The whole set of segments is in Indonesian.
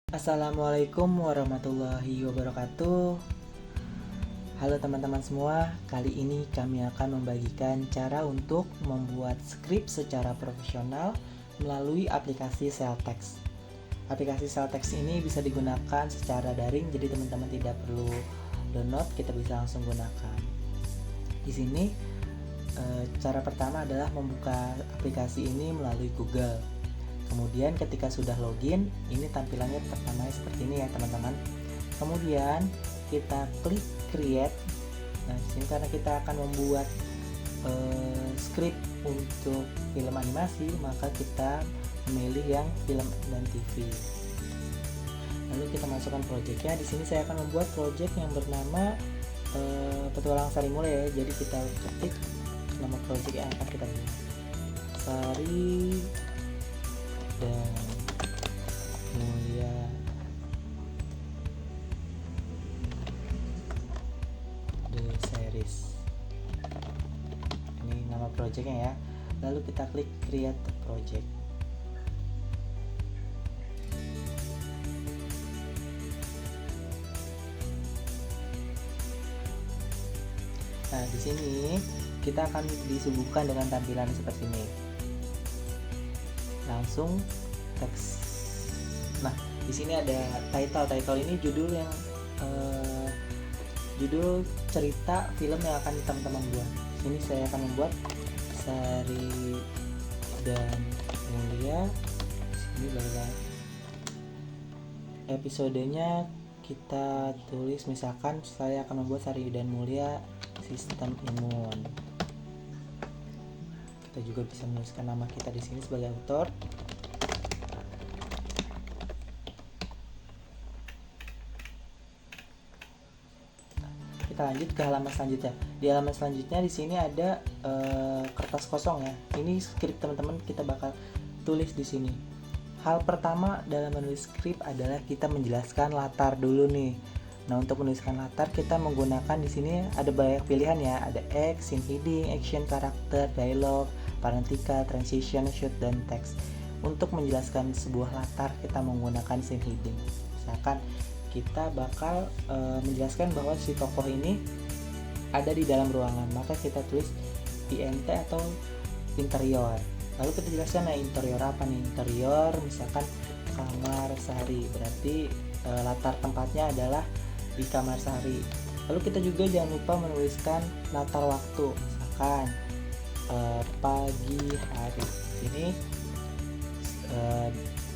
Assalamualaikum warahmatullahi wabarakatuh. Halo teman-teman semua, kali ini kami akan membagikan cara untuk membuat skrip secara profesional melalui aplikasi Celtext. Aplikasi Celtext ini bisa digunakan secara daring, jadi teman-teman tidak perlu download, kita bisa langsung gunakan. Di sini cara pertama adalah membuka aplikasi ini melalui Google. Kemudian ketika sudah login, ini tampilannya pertama seperti ini ya teman-teman. Kemudian kita klik create. Nah, di sini karena kita akan membuat script untuk film animasi, maka kita memilih yang film dan TV. Lalu kita masukkan projectnya. Di sini saya akan membuat project yang bernama Petualang Sari Mulia ya. Jadi kita ketik nama project yang akan kita buat. Sari dan Mulia The Series. Ini nama projectnya ya. Lalu kita klik create project. Nah, di sini kita akan disuguhkan dengan tampilan seperti ini. Langsung teks. Nah, di sini ada title ini judul yang judul cerita film yang akan teman-teman buat. Ini saya akan membuat Sari dan Mulia. Ini adalah episodenya, kita tulis misalkan saya akan membuat Sari dan Mulia sistem imun. Kita juga bisa menuliskan nama kita di sini sebagai author. Kita lanjut ke halaman selanjutnya. Di halaman selanjutnya di sini ada kertas kosong ya. Ini skrip teman-teman kita bakal tulis di sini. Hal pertama dalam menulis skrip adalah kita menjelaskan latar dulu nih. Nah, untuk menuliskan latar kita menggunakan di sini ada banyak pilihan ya. Ada X, scene heading, action, karakter, dialog, parentika, transition, shoot, dan teks. Untuk menjelaskan sebuah latar kita menggunakan scene heading. Misalkan kita bakal menjelaskan bahwa si tokoh ini ada di dalam ruangan, maka kita tulis INT atau interior. Lalu kita jelaskan interior apa nih? Interior misalkan kamar Sari, berarti latar tempatnya adalah di kamar Sari. Lalu kita juga jangan lupa menuliskan latar waktu, misalkan pagi hari. Ini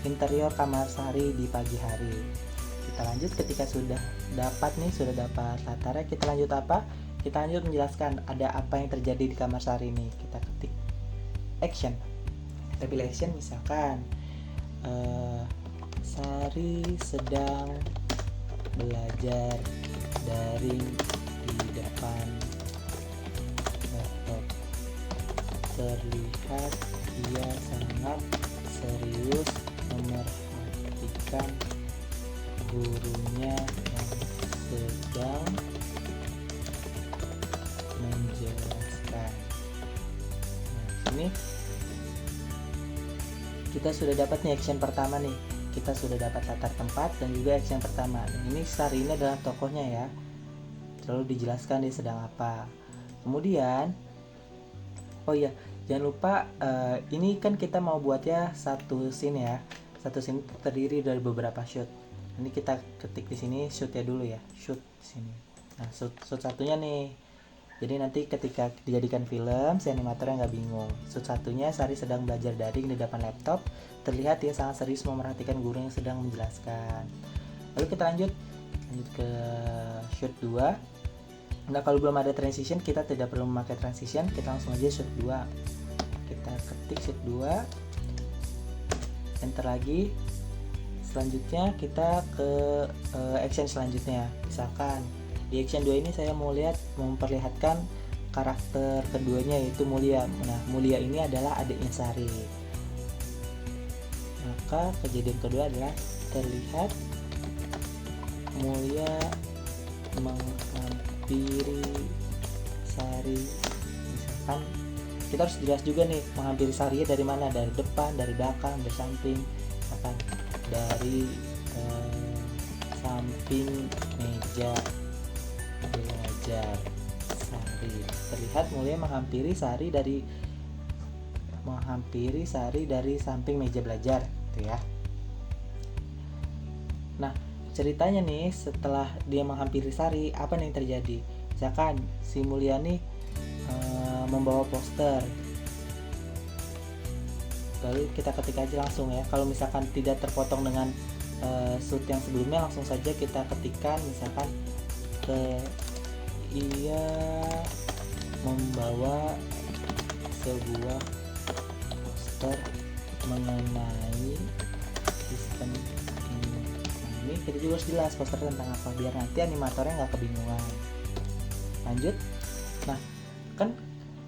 interior kamar Sari di pagi hari. Kita lanjut ketika sudah dapat latarnya, kita lanjut apa? Kita lanjut menjelaskan ada apa yang terjadi di kamar Sari ini. Kita ketik action. Kita pilih action misalkan Sari sedang belajar daring di depan laptop. Terlihat ia sangat serius memerhatikan gurunya yang sedang menjelaskan. Nah, ini kita sudah dapat nih action pertama nih. Kita sudah dapat latar tempat dan juga action pertama. Dan ini Sari ini adalah tokohnya ya. Lalu dijelaskan dia sedang apa. Kemudian, oh iya, jangan lupa ini kan kita mau buatnya satu scene ya. Satu scene terdiri dari beberapa shoot. Ini kita ketik di sini shootnya dulu ya. Shoot di sini. Nah, shoot satunya nih. Jadi nanti ketika dijadikan film, si animatornya nggak bingung. Shoot satunya Sari sedang belajar daring di depan laptop. Terlihat dia sangat serius memerhatikan guru yang sedang menjelaskan. Lalu kita lanjut ke shoot 2. Nah, kalau belum ada transition, kita tidak perlu memakai transition. Kita langsung aja shoot 2. Kita ketik shoot 2. Enter lagi. Selanjutnya kita ke action selanjutnya. Misalkan di action 2 ini saya mau memperlihatkan karakter keduanya yaitu Mulia. Nah, Mulia ini adalah adiknya Sari. Maka kejadian kedua adalah terlihat Mulia menghampiri Sari. Misalkan kita harus jelas juga nih menghampiri Sari dari mana, dari depan, dari belakang, dari samping, misalkan dari samping meja belajar Sari. Terlihat Mulia menghampiri Sari dari samping meja belajar, gitu ya. Nah, ceritanya nih setelah dia menghampiri Sari, apa nih yang terjadi? Misalkan si Mulia nih membawa poster. Lalu kita ketik aja langsung ya. Kalau misalkan tidak terpotong dengan shoot yang sebelumnya, langsung saja kita ketikkan misalkan ia membawa sebuah poster mengenai sistem ini. Nah, ini kita juga harus jelas poster tentang apa biar nanti animatornya nggak kebingungan. Lanjut. Nah, kan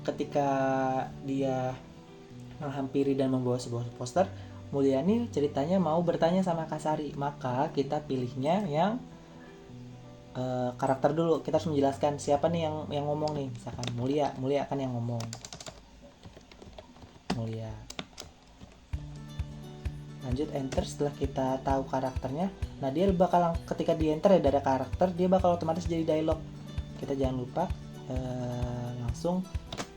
ketika dia menghampiri dan membawa sebuah poster, Mulyani ceritanya mau bertanya sama Kak Sari, maka kita pilihnya yang karakter dulu. Kita harus menjelaskan siapa nih yang ngomong nih. Misalkan Mulia kan yang ngomong. Mulia. Lanjut enter setelah kita tahu karakternya. Nah, dia bakal ketika di enter ya dari karakter, dia bakal otomatis jadi dialog. Kita jangan lupa langsung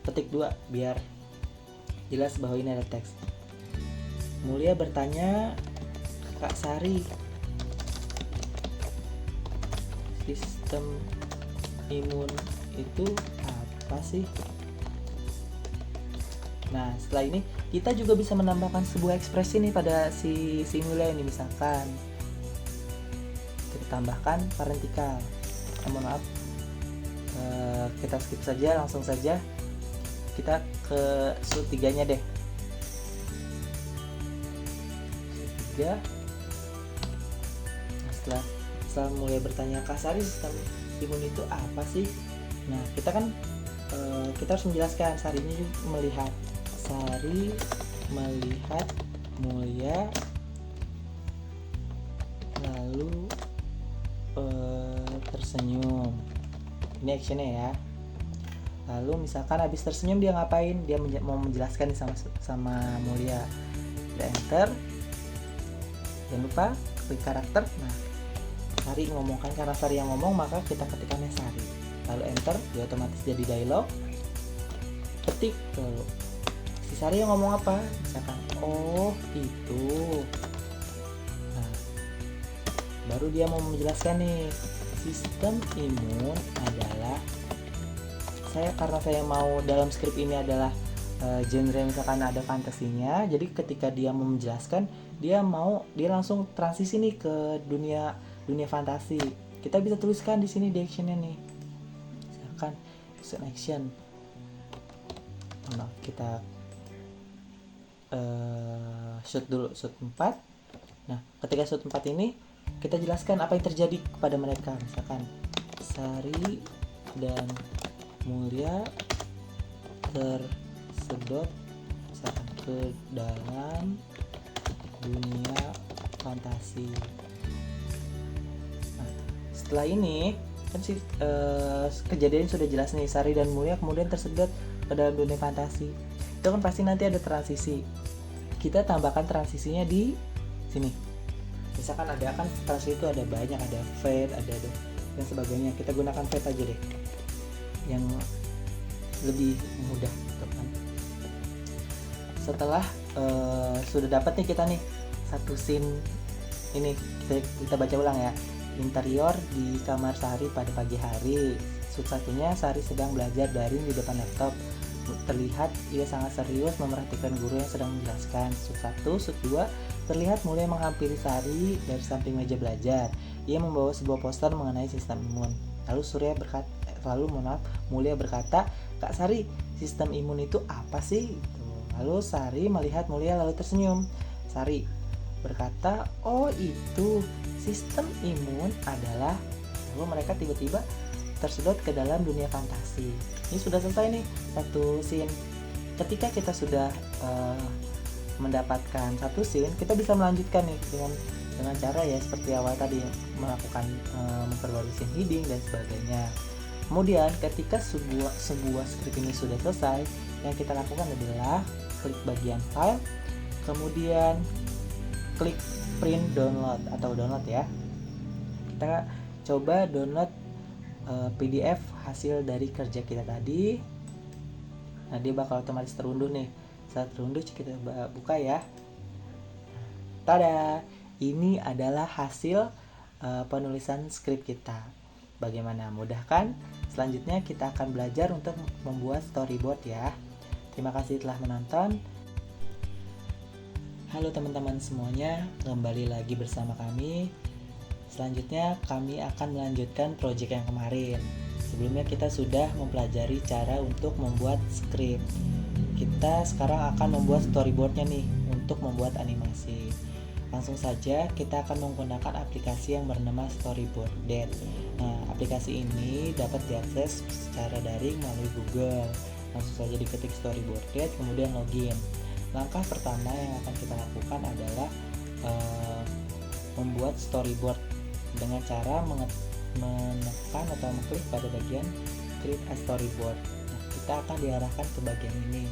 ketik 2 biar jelas bahwa ini ada teks. Mulia bertanya ke Kak Sari, sistem imun itu apa sih? Nah, setelah ini kita juga bisa menambahkan sebuah ekspresi nih pada si Mulia ini. Misalkan kita tambahkan parentikal. Mohon maaf, kita skip saja, langsung saja kita ke shoot 3-nya deh. Shoot 3. Nah, setelah Mulia bertanya, Kak Sari, sistem imun itu apa sih? Nah, kita kan kita harus menjelaskan. Sari melihat Mulia lalu tersenyum. Ini actionnya ya. Lalu misalkan habis tersenyum dia ngapain? Dia mau menjelaskan sama Mulia. Kita enter. Jangan lupa klik karakter. Nah, Sari ngomongkan, karena Sari yang ngomong maka kita ketikkannya Sari. Lalu enter, dia otomatis jadi dialog. Ketik lalu si Sari yang ngomong apa? Misalkan, oh itu. Nah, baru dia mau menjelaskan nih, sistem imun adalah karena saya mau dalam skrip ini adalah genre misalkan ada fantasinya. Jadi ketika dia mau menjelaskan, dia langsung transisi nih ke dunia fantasi. Kita bisa tuliskan di sini di actionnya nih. Misalkan action. Nah, kita shoot dulu, shoot 4. Nah, ketika shoot 4 ini kita jelaskan apa yang terjadi kepada mereka. Misalkan Sari dan Mulia tersedot misalkan ke dalam dunia fantasi. Nah, setelah ini kan kejadian sudah jelas nih, Sari dan Mulia kemudian tersedot ke dalam dunia fantasi. Itu kan pasti nanti ada transisi. Kita tambahkan transisinya di sini. Misalkan ada kan transisi itu ada banyak, ada fade, ada dan sebagainya. Kita gunakan fade aja deh, yang lebih mudah gitu kan. Setelah sudah dapat nih kita nih satu scene ini, kita baca ulang ya. Interior di kamar Sari pada pagi hari. Shoot satunya Sari sedang belajar daring di depan laptop. Terlihat ia sangat serius memerhatikan guru yang sedang menjelaskan. Shoot 2 terlihat Mulia menghampiri Sari dari samping meja belajar. Ia membawa sebuah poster mengenai sistem imun. Mulia berkata, Kak Sari, sistem imun itu apa sih? Lalu Sari melihat Mulia lalu tersenyum. Sari berkata, oh itu sistem imun adalah. Lalu mereka tiba-tiba tersedot ke dalam dunia fantasi. Ini sudah selesai nih satu scene. Ketika kita sudah mendapatkan satu scene, kita bisa melanjutkan nih dengan cara ya seperti awal tadi, melakukan memperbarui scene heading dan sebagainya. Kemudian ketika sebuah skrip ini sudah selesai, yang kita lakukan adalah klik bagian file, kemudian klik print download atau download ya. kita coba download PDF hasil dari kerja kita tadi. Nah, dia bakal otomatis terunduh nih. Saat terunduh kita buka ya. Tada, ini adalah hasil penulisan skrip kita. Bagaimana, mudah kan? Selanjutnya kita akan belajar untuk membuat storyboard ya. Terima kasih telah menonton. Halo teman-teman semuanya, kembali lagi bersama kami. Selanjutnya kami akan melanjutkan proyek yang kemarin. Sebelumnya kita sudah mempelajari cara untuk membuat skrip. Kita sekarang akan membuat storyboardnya nih untuk membuat animasi. Langsung saja kita akan menggunakan aplikasi yang bernama Storyboarded. Nah, aplikasi ini dapat diakses secara daring melalui Google. Langsung saja diketik Storyboarded, kemudian login. Langkah pertama yang akan kita lakukan adalah membuat storyboard dengan cara menekan atau mengklik pada bagian Create a Storyboard. Nah, kita akan diarahkan ke bagian ini.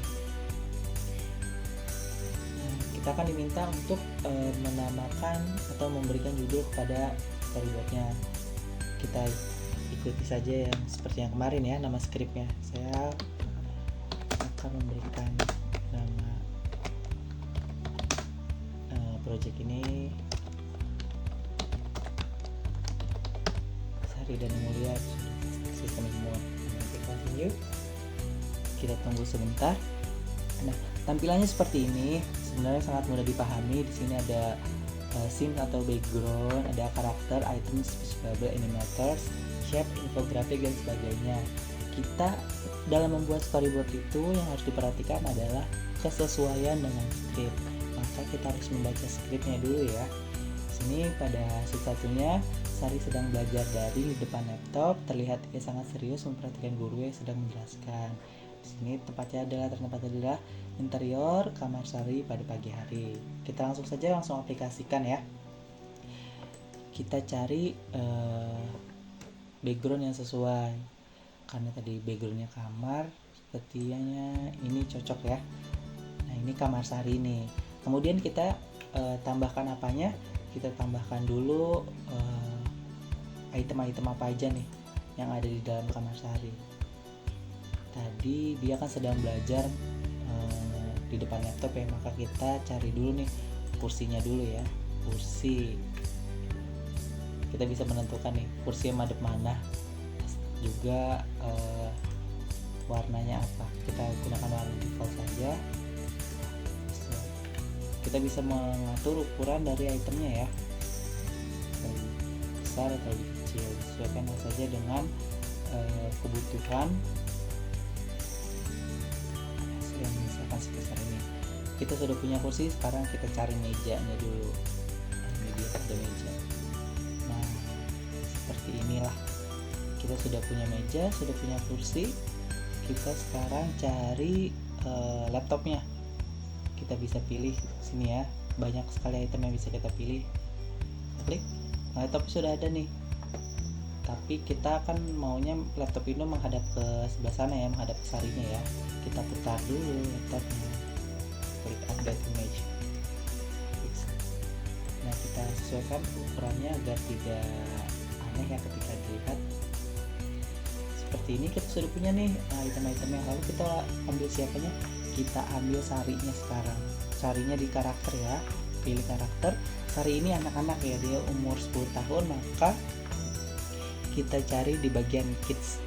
Kita akan diminta untuk menamakan atau memberikan judul kepada storyboardnya. Kita ikuti saja yang seperti yang kemarin ya, nama skripnya. Saya akan memberikan nama project ini Sari dan Mulia sistem remote. Nanti continue. Kita tunggu sebentar. Nah, tampilannya seperti ini. Sebenarnya sangat mudah dipahami. Di sini ada scene atau background, ada karakter, items, speech bubble, animators, shape, infographic dan sebagainya. Kita dalam membuat storyboard itu yang harus diperhatikan adalah kesesuaian dengan skrip. Maka kita harus membaca skripnya dulu ya. Sini pada satu-satunya Sari sedang belajar dari depan laptop. Terlihat dia sangat serius memperhatikan guru yang sedang menjelaskan. Di sini tempatnya adalah interior kamar Sari pada pagi hari. Kita langsung aplikasikan ya. Kita cari background yang sesuai. Karena tadi backgroundnya kamar, sepertinya ini cocok ya. Nah, ini kamar Sari nih. Kemudian kita tambahkan apanya? Kita tambahkan dulu item-item apa aja nih yang ada di dalam kamar Sari. Tadi dia kan sedang belajar di depan laptop ya, maka kita cari dulu nih kursinya dulu ya. Kursi kita bisa menentukan nih kursi yang madep mana, juga warnanya apa. Kita gunakan warna default saja. Kita bisa mengatur ukuran dari itemnya ya, lebih besar atau lebih kecil, sesuaikan saja dengan kebutuhan. Yang misalkan sebesar ini. Kita sudah punya kursi, sekarang kita cari mejanya dulu. Ini dia ada meja. Nah, seperti inilah. Kita sudah punya meja, sudah punya kursi. Kita sekarang cari laptopnya. Kita bisa pilih sini ya. Banyak sekali item yang bisa kita pilih. Klik. Laptop sudah ada nih. Tapi kita akan maunya laptop ini menghadap ke sebelah sana ya, menghadap ke Sarinya ya. Kita putar dulu laptopnya, klik update image. Nah, kita sesuaikan ukurannya agar tidak aneh ya ketika dilihat. Seperti ini kita sudah punya nih item-itemnya. Lalu kita ambil siapanya? Kita ambil Sarinya sekarang. Sarinya di karakter ya, pilih karakter. Sari ini anak-anak ya, dia umur 10 tahun, maka kita cari di bagian kids.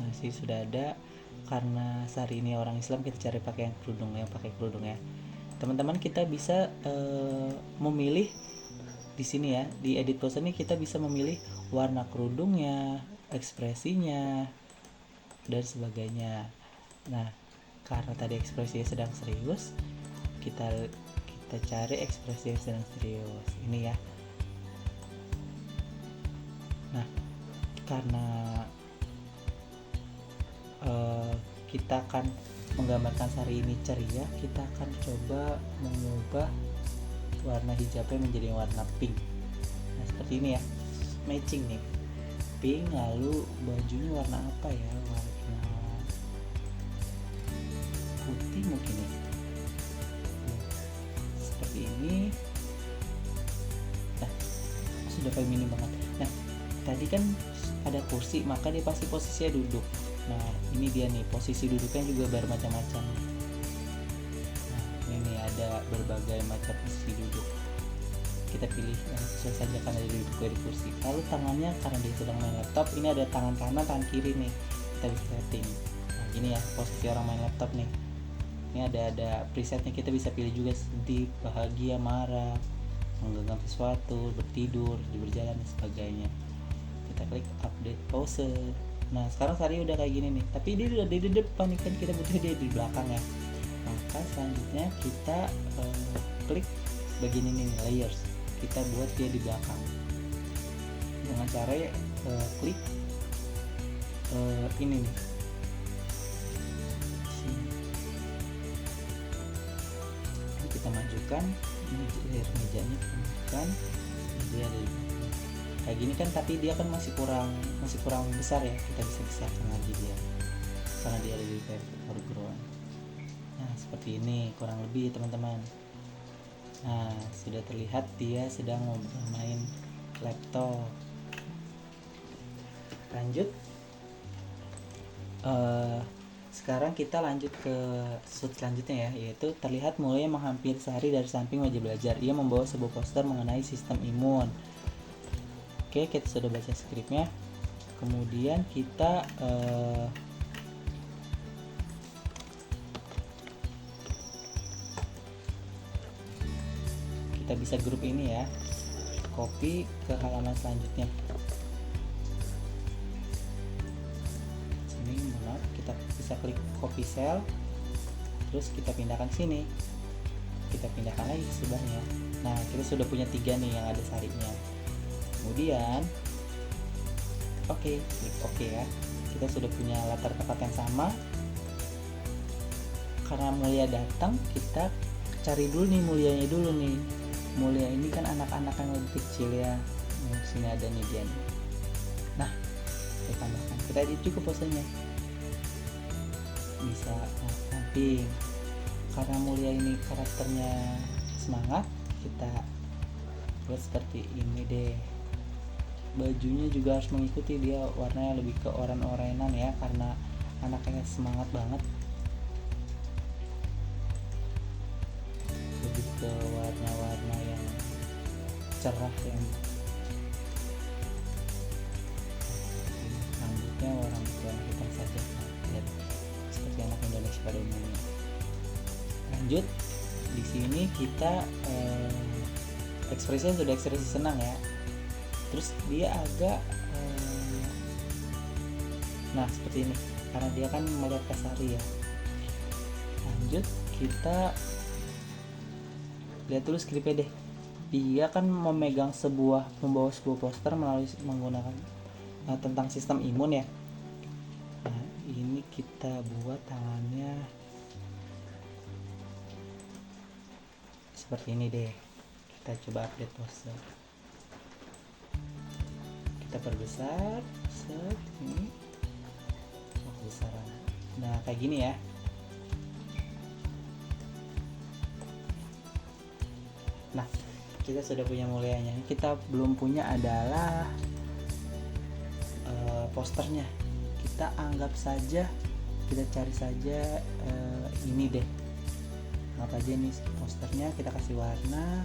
Nah, sih sudah ada. Karena Sari ini orang Islam, kita cari pakai yang pakai kerudung ya. Teman-teman, kita bisa memilih di sini ya, di edit pose ini kita bisa memilih warna kerudungnya, ekspresinya dan sebagainya. Nah, karena tadi ekspresinya sedang serius, kita cari ekspresi yang sedang serius ini ya. Nah, karena kita akan menggambarkan Sari ini ceria, kita akan coba mengubah warna hijabnya menjadi warna pink. Nah, seperti ini ya, matching nih, pink. Lalu bajunya warna apa ya, warna putih mungkin ya. Seperti ini. udah paling minim banget. Nah tadi kan ada kursi, maka dia pasti posisinya duduk. Nah ini dia nih, posisi duduknya juga bermacam-macam. Nah ini ada berbagai macam posisi duduk, kita pilih yang sesuai saja karena dia duduk di kursi. Lalu tangannya, karena dia sedang main laptop, ini ada tangan kanan, tangan kiri nih, kita bisa setting. Nah gini ya posisi orang main laptop nih. Ini ada presetnya, kita bisa pilih juga sedih, bahagia, marah, menggenggam sesuatu, bertidur, berjalan dan sebagainya. Kita klik update pause. Nah sekarang Sari udah kayak gini nih, tapi dia udah di depan nih, kan kita butuh dia di belakang ya. Maka selanjutnya kita klik bagian ini nih, layers. Kita buat dia di belakang dengan cara klik ini nih, kita majukan layar mejanya, kita majukan dia ada kayak gini kan, tapi dia kan masih kurang besar ya, kita bisa besarkan lagi dia karena dia ada di foreground. Nah seperti ini kurang lebih teman-teman. Nah sudah terlihat dia sedang bermain laptop. Lanjut, sekarang kita lanjut ke slide selanjutnya ya, yaitu terlihat mulai menghampiri Sari dari samping meja belajar. Ia membawa sebuah poster mengenai sistem imun. Oke, kita sudah baca skripnya. Kemudian kita bisa grup ini ya, copy ke halaman selanjutnya. Sini maaf, kita bisa klik copy cell, terus kita pindahkan sini, kita pindahkan lagi ke sebelahnya. Nah kita sudah punya 3 nih yang ada Sarinya. Kemudian klik OK ya, kita sudah punya latar tempat yang sama. Karena Mulia datang, kita cari dulu nih Mulianya dulu nih. Mulia ini kan anak-anak yang lebih kecil ya. Nah, sini ada nih dia nih. Nah kita tambahkan, kita edit juga posenya, bisa samping. Karena Mulia ini karakternya semangat, kita buat seperti ini deh. Bajunya juga harus mengikuti, dia warnanya lebih ke oren-orenan ya, karena anaknya semangat banget. Lebih ke warna-warna yang cerah, yang rambutnya warna hitam saja, dan seperti anak Indonesia pada umumnya. Lanjut, di sini kita ekspresinya sudah ekspresi senang ya. Terus dia agak nah seperti ini, karena dia kan melihat Sari ya. Lanjut, kita lihat dulu skripnya deh. Dia kan membawa sebuah poster menggunakan tentang sistem imun ya. Nah ini kita buat tangannya seperti ini deh. Kita coba update poster, kita perbesar ini kebesaran. Nah kayak gini ya. Nah kita sudah punya Mulianya. Kita belum punya adalah posternya. Kita anggap saja, kita cari saja ini deh, anggap aja ini posternya, kita kasih warna.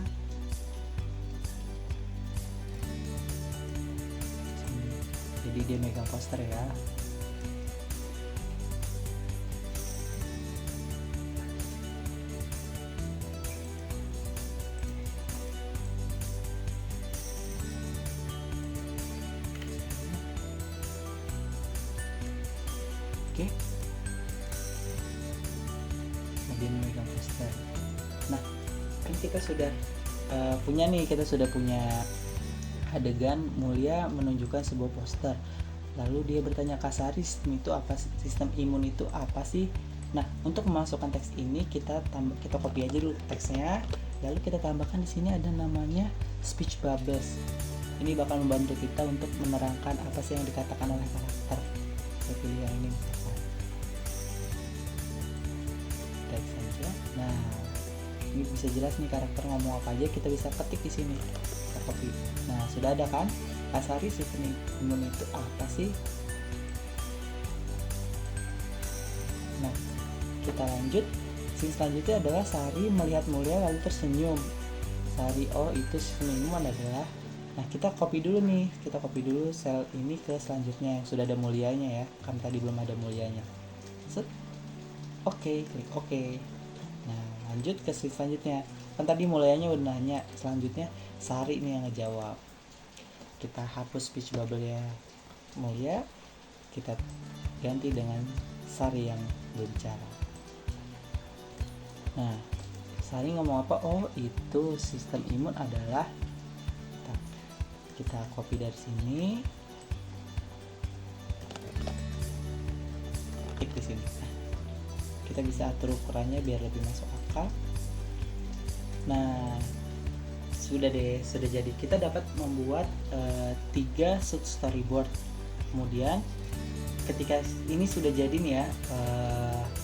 Jadi dia megang poster ya. Oke. Dia megang poster. Nah, kan kita sudah punya adegan Mulia menunjukkan sebuah poster. Lalu dia bertanya ke Sari, sistem imun itu apa sih? Nah, untuk memasukkan teks ini kita copy aja dulu teksnya, lalu kita tambahkan di sini ada namanya speech bubbles. Ini bakal membantu kita untuk menerangkan apa sih yang dikatakan oleh karakter. Saya pilih yang ini misalkan. Teks saja. Nah, Ini bisa jelas nih karakter ngomong apa aja, kita bisa ketik di sini, kita copy. Nah, sudah ada kan? Kak Sari, sistem imun itu apa sih? Nah, kita lanjut. Scene selanjutnya adalah Sari melihat Mulia lalu tersenyum. Sari, oh itu sistem imun adalah. Nah, kita copy dulu nih, kita copy dulu sel ini ke selanjutnya yang sudah ada Mulianya ya, kan tadi belum ada Mulianya. Set. Oke, klik oke. Nah, lanjut ke slide selanjutnya. Kan tadi Mulianya udah nanya, selanjutnya Sari nih yang ngejawab. Kita hapus speech bubble ya Mulia, kita ganti dengan Sari yang berbicara. Nah, Sari ngomong apa? Oh, itu sistem imun adalah, kita copy dari sini, klik di sini. Nah, kita bisa atur ukurannya biar lebih masuk akal. Nah, sudah deh, sudah jadi. Kita dapat membuat 3 shoot storyboard. Kemudian ketika ini sudah jadi nih ya,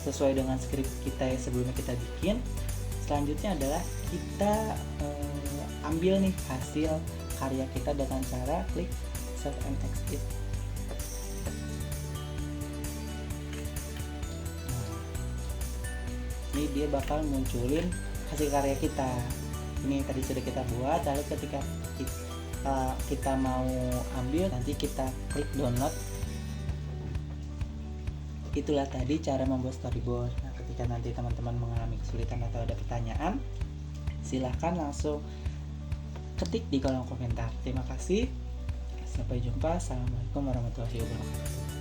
sesuai dengan script kita yang sebelumnya kita bikin, selanjutnya adalah kita ambil nih hasil karya kita dengan cara klik save and exit. Nah, ini dia bakal munculin hasil karya kita. Ini tadi sudah kita buat, lalu ketika kita mau ambil, nanti kita klik download. Itulah tadi cara membuat storyboard. Nah, ketika nanti teman-teman mengalami kesulitan atau ada pertanyaan, silahkan langsung ketik di kolom komentar. Terima kasih. Sampai jumpa. Assalamualaikum warahmatullahi wabarakatuh.